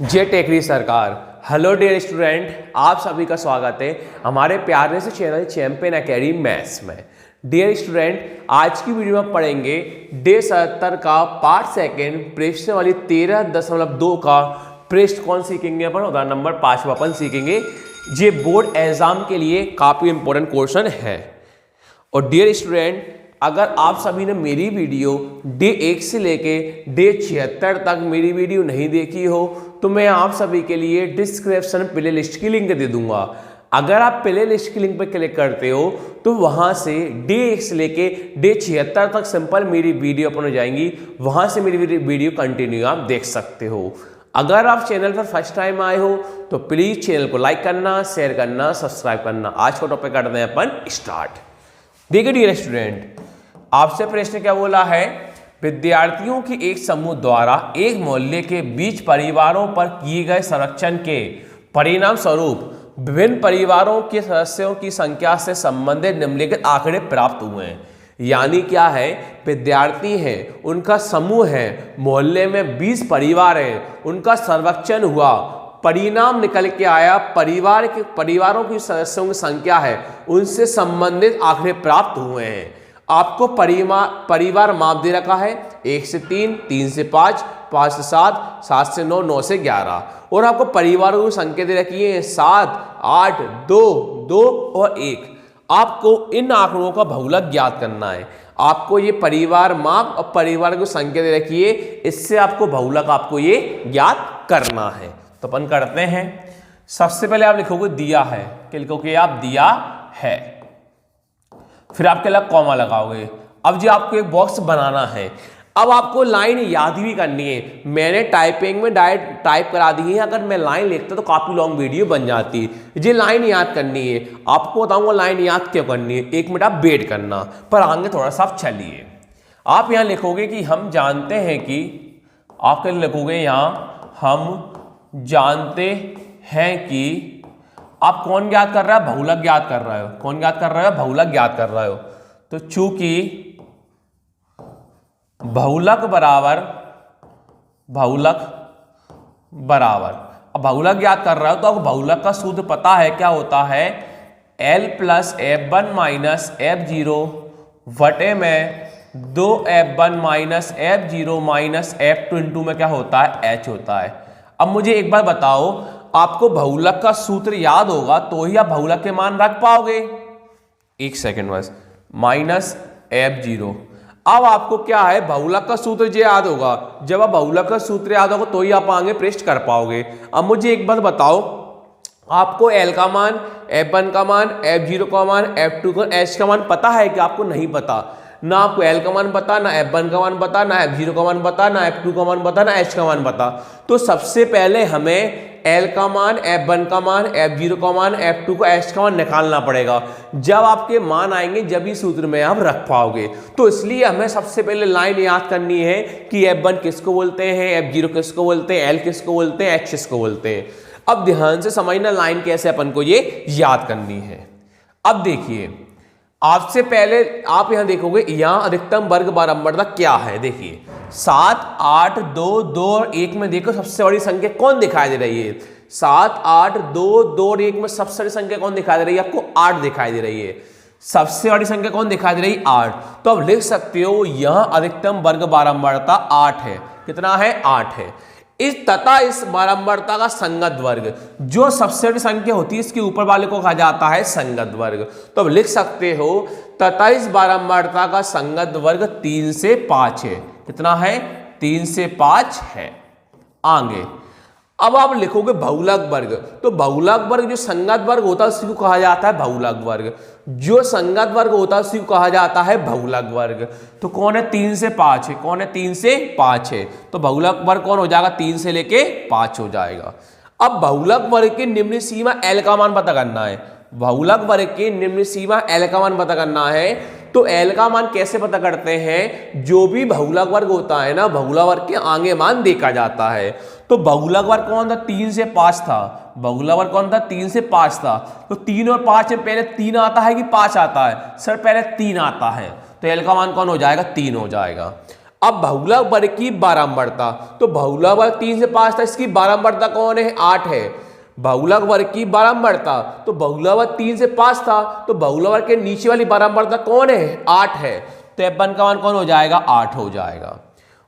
जय टेकरी सरकार। Hello dear student, आप सभी का स्वागत है हमारे प्यारे से चैनल चैंपियन एकेडमी मैथ्स में। डियर स्टूडेंट, आज की वीडियो में पढ़ेंगे डे 77 का पार्ट सेकेंड प्रश्न वाली 13.2 का पृष्ठ कौन सीखेंगे अपन, उदाहरण नंबर 5 अपन सीखेंगे। ये बोर्ड एग्जाम के लिए काफी इंपॉर्टेंट क्वेश्चन है। और डियर स्टूडेंट, अगर आप सभी ने मेरी वीडियो डे 1 से लेके डे 76 तक मेरी वीडियो नहीं देखी हो तो मैं आप सभी के लिए डिस्क्रिप्शन प्ले लिस्ट की लिंक दे दूंगा। अगर आप प्ले लिस्ट की लिंक पर क्लिक करते हो तो वहां से डे 1 से लेके डे 76 तक सिंपल मेरी वीडियो अपन हो जाएंगी, वहां से मेरी वीडियो कंटिन्यू आप देख सकते हो। अगर आप चैनल पर फर्स्ट टाइम आए हो तो प्लीज चैनल को लाइक करना, शेयर करना, सब्सक्राइब करना। आज का टॉपिक करते हैं अपन स्टार्ट। देखिए डियर स्टूडेंट, आपसे प्रश्न क्या बोला है, विद्यार्थियों के एक समूह द्वारा एक मोहल्ले के 20 परिवारों पर किए गए संरक्षण के परिणाम स्वरूप विभिन्न परिवारों के सदस्यों की संख्या से संबंधित निम्नलिखित आंकड़े प्राप्त हुए हैं। यानी क्या है, विद्यार्थी हैं, उनका समूह है, मोहल्ले में 20 परिवार हैं, उनका सर्वेक्षण हुआ, परिणाम निकल के आया, परिवारों की सदस्यों की संख्या है, उनसे संबंधित आंकड़े प्राप्त हुए हैं। आपको परिवार माप दे रखा है 1 से 3, 3 से 5, 5 से 7, 7 से 9, 9 से 11। और आपको परिवारों की संख्या दे रखी है 7, 8, 2, 2 और 1। आपको इन आंकड़ों का बहुलक ज्ञात करना है। आपको ये परिवार माप और परिवार की संख्या दे रखी है, इससे आपको बहुलक आपको ये ज्ञात करना है। तो अपन करते हैं। सबसे पहले आप लिखोगे दिया है, क्या लिखोगे आप, दिया है। फिर आपके अलग कॉमा लगाओगे। अब जो आपको एक बॉक्स बनाना है, अब आपको लाइन याद भी करनी है। मैंने टाइपिंग में डायरेक्ट टाइप करा दी है, अगर मैं लाइन लिखता तो काफी लॉन्ग वीडियो बन जाती है। ये लाइन याद करनी है। आपको बताऊंगा लाइन याद क्यों करनी है, 1 मिनट आप वेट करना, पर आगे थोड़ा सा आप चलिए। आप यहां लिखोगे कि हम जानते हैं कि, आपके लिखोगे यहां हम जानते हैं कि, आप कौन ज्ञात कर रहा है, बहुलक ज्ञात कर रहे हो। कौन ज्ञात कर रहे हो, बहुलक ज्ञात कर रहे हो। तो चूंकि बहुलक बराबर, अब बहुलक ज्ञात कर रहे हो तो आपको बहुलक का सूत्र पता है, क्या होता है, L + F1 - F0 वटे में 2F1 - F0 - F2 इंटू में क्या होता है, H होता है। अब मुझे एक बार बताओ, आपको बहुलक का सूत्र याद होगा तो ही आप बहुलक के मान रख पाओगे। 1 सेकेंड बस, -F0। अब आपको क्या है, बहुलक का सूत्र जो याद होगा, जब आप बहुलक का सूत्र याद होगा तो ही आप आगे प्रश्न कर पाओगे। अब मुझे एक बात बताओ, आपको L का मान, F1 का मान, F0 का मान, F2 का, H का मान पता है कि आपको नहीं पता? ना आपको L का मान पता, ना F1 का मान पता, ना F0 का मान पता, ना F2 का मान पता, ना H का मान पता। तो सबसे पहले हमें L का मान, F1 का मान, F0 का मान, F2 का, H का मान निकालना पड़ेगा। जब आपके मान आएंगे जब ही सूत्र में आप रख पाओगे। तो इसलिए हमें सबसे पहले लाइन याद करनी है कि F1 किसको बोलते हैं, F0 किसको बोलते हैं, L किसको बोलते हैं, H किसको बोलते हैं। अब ध्यान से समझना लाइन कैसे अपन को ये याद करनी है। अब देखिए, आपसे पहले आप यहां देखोगे, यहां अधिकतम वर्ग बारंबारता क्या है। देखिए 7, 8, 2, 2 और 1 में देखो सबसे बड़ी संख्या कौन दिखाई दे रही है, 7, 8, 2, 2 और 1 में सबसे बड़ी संख्या कौन दिखाई दे रही है, आपको 8 दिखाई दे रही है। सबसे बड़ी संख्या कौन दिखाई दे रही है, 8। तो अब लिख सकते हो यहां अधिकतम वर्ग बारंबारता 8 है। कितना है, 8 है। इस तथा इस बारंबारता का संगत वर्ग, जो सबसे बड़ी संख्या होती है इसके ऊपर वाले को कहा जाता है संगत वर्ग। तो अब लिख सकते हो तथा इस बारंबारता का संगत वर्ग 3 से 5 है। कितना है, 3 से 5 है। आगे अब आप लिखोगे बहुलक वर्ग। तो बहुलक वर्ग जो संगत वर्ग होता है उसी को कहा जाता है बहुलक वर्ग। जो संगत वर्ग होता है उसी को कहा जाता है बहुलक वर्ग। तो कौन है, 3 से 5 है। कौन है, 3 से 5 है। तो बहुलक वर्ग कौन हो जाएगा, 3 से लेके 5 हो जाएगा। अब बहुलक वर्ग की निम्न सीमा L का मान पता करना है। बहुलक वर्ग की निम्न सीमा L का मान पता करना है। तो L का मान कैसे पता करते हैं, जो भी बहुलक वर्ग होता है ना, बहुलक वर्ग के आगे मान देखा जाता है। तो बहुलक वर्ग कौन था, 3 से 5 था। बहुलक वर्ग कौन था, 3 से 5 था। तो 3 और 5 में पहले 3 आता है कि 5 आता है, सर पहले 3 आता है। तो l का मान कौन हो जाएगा 3 हो जाएगा। अब बहुलक वर्ग की बारंबारता, तो बहुलक वर्ग 3 से 5 था, इसकी बारंबारता कौन है 8 है। बहुलक वर्ग की बारंबारता, तो बहुलक वर्ग 3 से 5 था, तो बहुलक वर्ग के नीचे वाली बारंबारता कौन है 8 है, तो f1 का मान कौन हो जाएगा 8 हो जाएगा।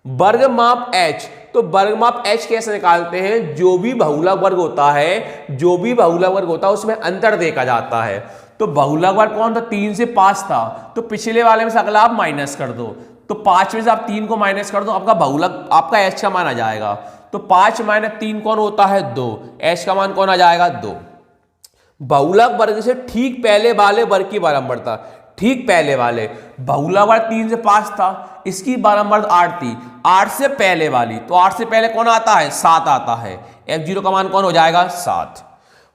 वर्ग माप h, तो वर्ग माप h कैसे निकालते हैं, जो भी बहुलक वर्ग होता है, जो भी बहुलक वर्ग होता है उसमें अंतर देखा जाता है। तो बहुलक वर्ग कौन था 3 से 5 था, तो पिछले वाले में से अगला आप माइनस कर दो, तो 5 में से आप 3 को माइनस कर दो, आपका बहुलक आपका h का मान आ जाएगा। तो 5 माइनस 3 कौन होता है 2, h का मान कौन आ जाएगा 2। बहुलक वर्ग से ठीक पहले वाले वर्ग की बारंबारता, ठीक पहले वाले बहुलक वर्ग 3 से 5 था, इसकी बारंबारता 8 थी, 8 से पहले वाली, तो 8 से पहले कौन आता है 7 आता है, f0 का मान कौन हो जाएगा 7।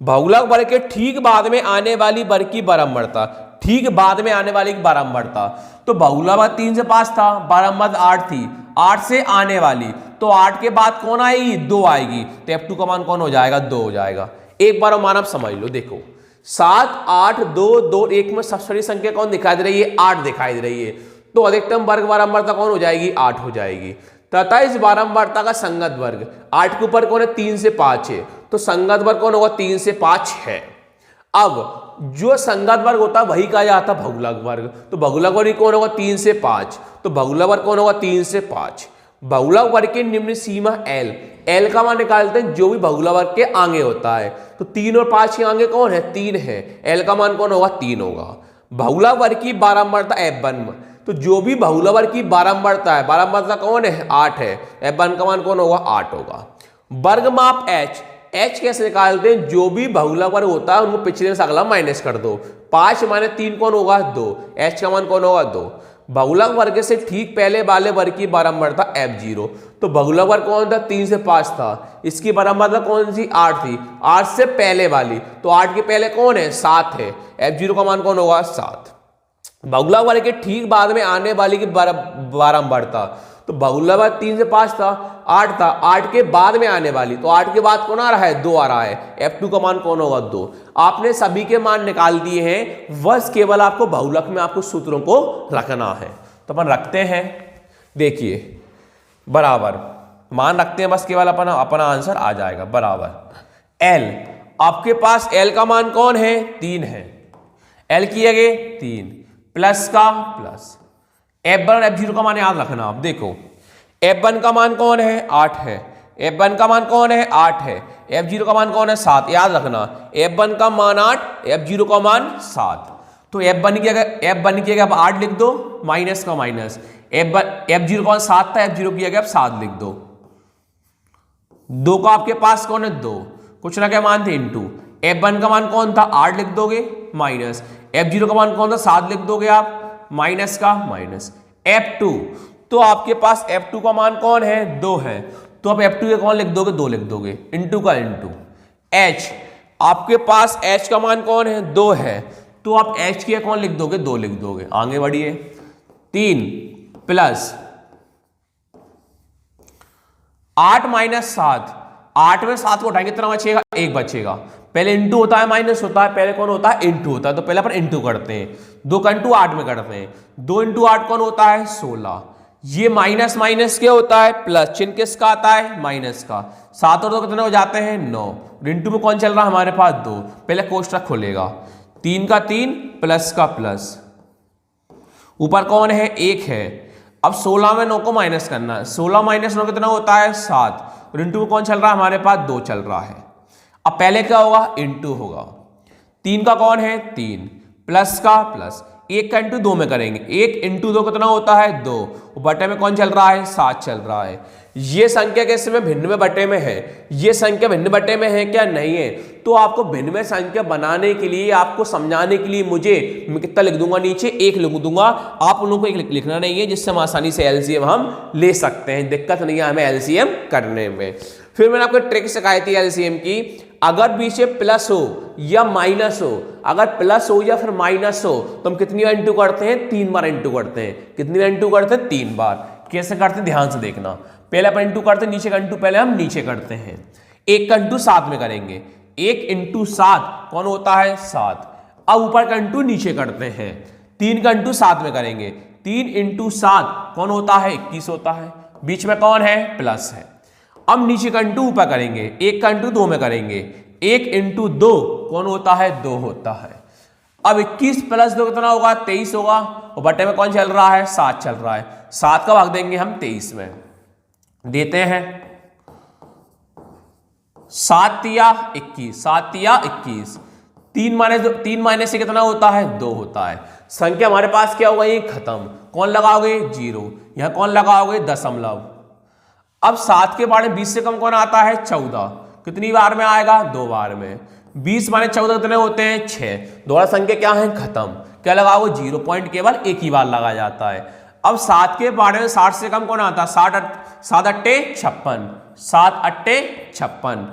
बहुलक वर्ग के ठीक बाद में आने वाली वर्ग की बारंबारता, ठीक बाद में आने वाली बारंबारता, तो बहुलक वर्ग 3 से 5 था, बारंबारता 8 थी, 8 से आने वाली, तो 8 के बाद कौन आएगी 2 आएगी, तो f2 का मान कौन हो जाएगा 2 हो जाएगा। एक बार मान आप समझ लो, देखो 7 8 2 2 1 में सबसे बड़ी संख्या कौन दिखाई दे रही है 8 दिखाई दे रही है, तो अधिकतम वर्ग बारंबारता कौन हो जाएगी 8 हो जाएगी। तथा इस बारंबारता का संगत वर्ग 8 के ऊपर कौन है 3 से 5 है, तो संगत वर्ग कौन होगा 3 से 5 है। अब जो संगत वर्ग होता है वही कहा जाता है बहुलक वर्ग, तो बहुलक वर्ग कौन होगा 3 से 5, तो बहुलक वर्ग कौन होगा 3 से 5। बहुलक वर्ग की निम्न सीमा l का मान निकालते हैं जो भी बहुलक वर्ग के आगे होता है, तो 3 और 5 के आगे कौन है 3 है, l का मान कौन होगा 3 होगा। बहुलक वर्ग की बारंबारता f1, तो जो भी बहुलक वर्ग की बारंबारता है, बारंबारता कौन है 8 है, f1 का मान कौन होगा 8 होगा। वर्ग माप h कैसे निकालते हैं, जो भी बहुलक वर्ग होता है उनको पिछले से अगला माइनस कर दो, 5 माइनस 3 कौन होगा 2, h का मान कौन होगा 2। बहुलक वर्ग से ठीक पहले वाले वर्ग की बारंबारता f0, तो बहुलक वर्ग कौन था 3 से 5 था, इसकी बारंबारता कौन सी 8 थी, 8 से पहले वाली, तो 8 के पहले कौन है 7 है, f0 का मान कौन होगा 7। बहुलक वर्ग के ठीक बाद में आने वाली की बारंबारता, तो बहुलक वर्ग 3 से 5 था, 8 था, 8 के बाद में आने वाली, तो 8 के बाद कौन आ रहा है 2 आ रहा है, f2 का मान कौन होगा 2। आपने सभी के मान निकाल दिए हैं, बस केवल आपको बहुलक में आपको सूत्रों को रखना है, तो अपन रखते हैं। देखिए बराबर मान रखते हैं, बस केवल अपना आंसर आ जाएगा। बराबर l, आपके पास l का मान कौन है 3 है, l किए गए 3 प्लस का प्लस, f1 और f0 का मान याद रखना। आप देखो f1 का मान कौन है 8 है, f1 का मान कौन है 8 है, f0 का मान कौन है 7, याद रखना f1 का मान 8, f0 का मान 7। तो f1 की जगह आप 8 लिख दो, माइनस का माइनस, f0 का मान 7 था, f0 की जगह आप 7 लिख दो। 2 का आपके पास कौन है 2, कुछ ना क्या मान थे इंटू, f1 का मान कौन था 8 लिख दोगे, माइनस f0 का मान कौन था 7 लिख दोगे आप, माइनस का माइनस, f2, तो आपके पास f2 का मान कौन है 2 है, तो आप f2 के कौन लिख दोगे 2 लिख दोगे, इंटू का इंटू। h, आपके पास h का मान कौन है 2 है, तो आप h के कौन लिख दोगे 2 लिख दोगे। आगे बढ़िए 3 प्लस 8 माइनस 7, 8 में 7 को उठाएंगे कितना बचेगा 1 बचेगा। पहले इंटू होता है माइनस होता है, पहले कौन होता है इंटू होता है, तो पहले अपन इंटू करते हैं, 2 का इंटू 8 में करते हैं, 2 इंटू 8 कौन होता है 16। ये माइनस माइनस क्या होता है प्लस, चिन्ह किसका आता है माइनस का, 7 और 2 कितने हो जाते हैं 9, इंटू में कौन चल रहा है हमारे पास 2, पहले कोष्ठक खुलेगा, 3 का 3 प्लस का प्लस, ऊपर कौन है 1 है। अब 16 में 9 को माइनस करना है, 16 माइनस 9 कितना होता है 7, और इंटू में कौन चल रहा है हमारे पास 2 चल रहा है। अब पहले क्या होगा इंटू होगा, 3 का कौन है 3 प्लस का प्लस, 1 का इंटू 2 में करेंगे, 1 इंटू 2 कितना होता है 2, बटे में कौन चल रहा है 7 चल रहा है। ये संख्या कैसे में भिन्न में बटे में है, ये संख्या भिन्न बटे में है क्या नहीं है, तो आपको भिन्न में संख्या बनाने के लिए आपको समझाने के लिए मुझे मैं कितना लिख दूंगा नीचे 1 लिख दूंगा, आप उन लोगों को 1 लिखना नहीं है, जिससे हम आसानी से एलसीएम हम ले सकते हैं, दिक्कत नहीं है हमें एलसीएम करने में। फिर मैंने आपको ट्रिक सिखाई थी एलसीएम की, अगर बीच में प्लस हो या माइनस हो, अगर प्लस हो या फिर माइनस हो तो हम कितनी बार इंटू करते हैं 3 बार इंटू करते हैं, कितनी बार इंटू करते हैं 3 बार। कैसे करते हैं ध्यान से देखना, पहले अपन इंटू करते हैं नीचे का इंटू पहले हम नीचे करते हैं, 1 का इंटू 7 में करेंगे, 1 इंटू 7 कौन होता है 7। अब ऊपर का इंटू नीचे करते हैं, 3 का इंटू 7 में करेंगे, 3 इंटू 7 कौन होता है? 21 होता है। बीच में कौन है? प्लस है। अब नीचे का इंटू ऊपर करेंगे, 1 का इंटू 2 में करेंगे, 1 इंटू 2 कौन होता है? 2 होता है। अब 21 प्लस 2 कितना होगा? 23 होगा। और बटे में कौन चल रहा है? 7 चल रहा है। 7 का भाग देंगे हम 23 में, देते हैं 7 तिया 21, 7 तिया 21, 3 माइनस से कितना होता है? 2 होता है। संख्या हमारे पास क्या होगा? ये खत्म। कौन लगाओगे? 0। यहां कौन लगाओगे? दशमलव। अब 7 के बारे में 20 से कम कौन आता है? 14। कितनी बार में आएगा? 2 बार में। 20 माइनस 14 कितने होते हैं? 6। दोबारा संख्या क्या है? खत्म। क्या लगाओगे? 0। पॉइंट केवल एक ही बार लगा जाता है। अब 7 के बारे में 60 से कम कौन आता है? 7 अट्टे 56, 7 अट्टे 56।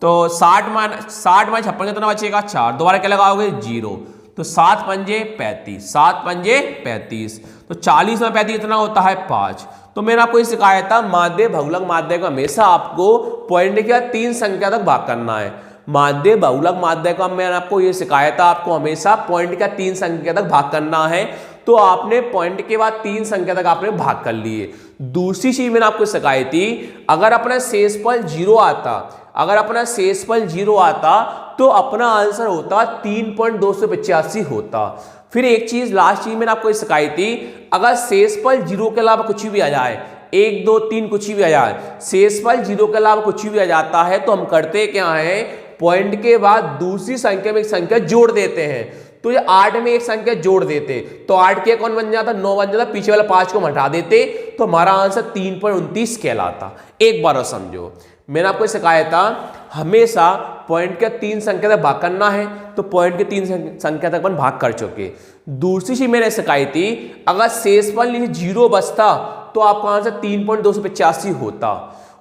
तो 60 माइनस 56 कितना बचेगा? 4। दोबारा क्या लगाओगे? 0। तो 7 पंजे 35, 7 पंजे 35। तो 40 में 35 कितना होता है? 5। तो मैंने आपको ये सिखाया था माध्य बहुलक माध्य का हमेशा आपको पॉइंट के बाद 3 संख्या तक भाग करना है। माध्य बहुलक माध्य का मैंने आपको ये सिखाया था, आपको हमेशा पॉइंट का 3 संख्या तक भाग करना है। तो आपने पॉइंट के बाद 3 संख्या तक आपने भाग कर लिए। दूसरी चीज मैंने आपको सिखाई थी, अगर अपना शेषफल 0 आता, अगर अपना शेषफल 0 आता तो अपना आंसर होता 3.285 होता। फिर एक चीज लास्ट चीज मैंने आपको सिखाई थी, अगर शेषफल 0 के अलावा कुछ भी आ जाए, 1 2 3 कुछ भी आ जाए, शेषफल 0 के अलावा कुछ भी आ जाता है तो हम करते क्या है? पॉइंट के बाद दूसरी संख्या में एक संख्या जोड़ देते हैं। तो ये 8 में एक संख्या जोड़ देते तो 8 के कौन बन जाता? 9 बन जाता। पीछे वाला 5 को हटा देते तो हमारा आंसर 3.29 कहलाता। एक बार और समझो, मैंने आपको सिखाया था हमेशा पॉइंट के 3 संख्या तक भाग करना है। तो पॉइंट के 3 संख्या तक अपन भाग कर चुके। दूसरी चीज मैंने सिखाई थी, अगर शेषफल 0 बचता तो आपका आंसर 3.285 होता।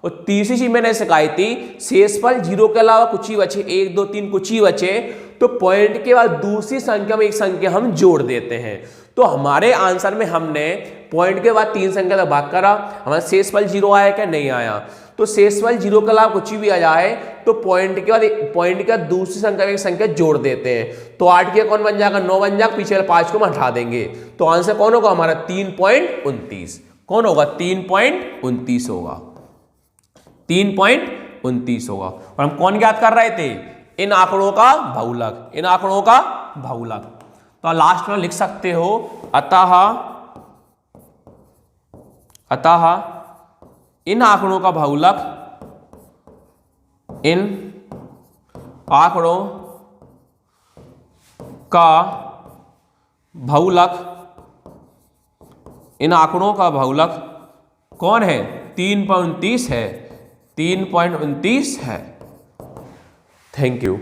और तीसरी चीज मैंने सिखाई थी, शेषफल 0 के अलावा कुछ ही बचे, 1 2 3 कुछ ही बचे, तो पॉइंट के बाद दूसरी संख्या में एक संख्या हम जोड़ देते हैं। तो हमारे आंसर में हमने पॉइंट के बाद 3 संख्या तक भाग करा, हमारा शेषफल 0 आया क्या? नहीं आया। तो शेषफल 0 के अलावा कुछ भी आ जाए तो पॉइंट के बाद दूसरी संख्या में एक संख्या जोड़ देते हैं। तो 8 के कौन बन जाएगा? 9 बन जाएगा। पीछे वाले 5 को हम हटा देंगे तो आंसर कौन होगा हमारा? 3.29। कौन होगा? 3.29 होगा, 3.29 होगा। और हम कौन ज्ञात कर रहे थे? इन आंकड़ों का बहुलक, इन आंकड़ों का बहुलक। तो लास्ट में लिख सकते हो अतः इन आंकड़ों का बहुलक, इन आंकड़ों का बहुलक, इन आंकड़ों का बहुलक कौन है? 3.29 है, 3.29 है। Thank you.